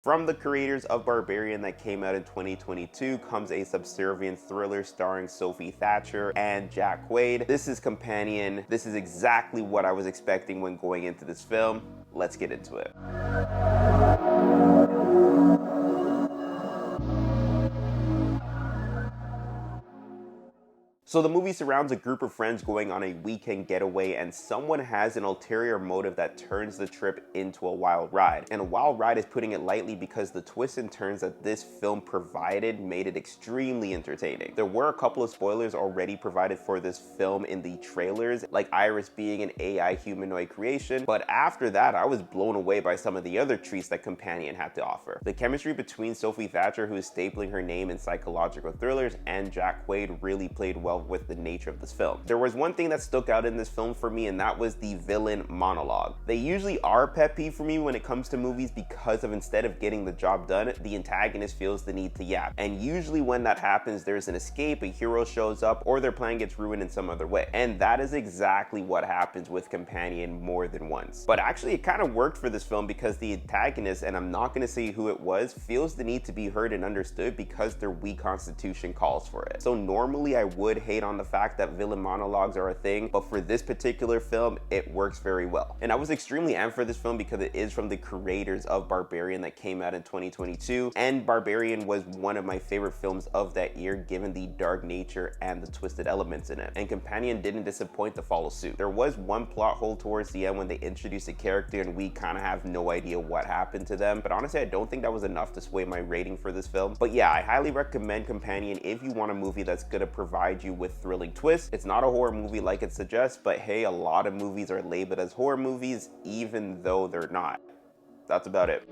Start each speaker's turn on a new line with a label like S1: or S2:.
S1: From the creators of Barbarian that came out in 2022 comes a subservient thriller starring Sophie Thatcher and Jack Quaid. This is Companion. This is exactly what I was expecting when going into this film. Let's get into it. So the movie surrounds a group of friends going on a weekend getaway, and someone has an ulterior motive that turns the trip into a wild ride. And a wild ride is putting it lightly, because the twists and turns that this film provided made it extremely entertaining. There were a couple of spoilers already provided for this film in the trailers, like Iris being an AI humanoid creation, but after that I was blown away by some of the other treats that Companion had to offer. The chemistry between Sophie Thatcher, who is stapling her name in psychological thrillers, and Jack Quaid really played well with the nature of this film. There was one thing that stuck out in this film for me, and that was the villain monologue. They usually are a pet peeve for me when it comes to movies, because of instead of getting the job done, the antagonist feels the need to yap. And usually when that happens, there's an escape, a hero shows up, or their plan gets ruined in some other way. And that is exactly what happens with Companion more than once. But actually it kind of worked for this film, because the antagonist, and I'm not going to say who it was, feels the need to be heard and understood because their weak constitution calls for it. So normally I would hate on the fact that villain monologues are a thing, but for this particular film, it works very well. And I was extremely amped for this film because it is from the creators of Barbarian that came out in 2022, and Barbarian was one of my favorite films of that year, given the dark nature and the twisted elements in it. And Companion didn't disappoint to follow suit. There was one plot hole towards the end when they introduced a character and we kind of have no idea what happened to them, but honestly I don't think that was enough to sway my rating for this film. But yeah, I highly recommend Companion if you want a movie that's gonna provide you with thrilling twists. It's not a horror movie like it suggests, but hey, a lot of movies are labeled as horror movies even though they're not. That's about it.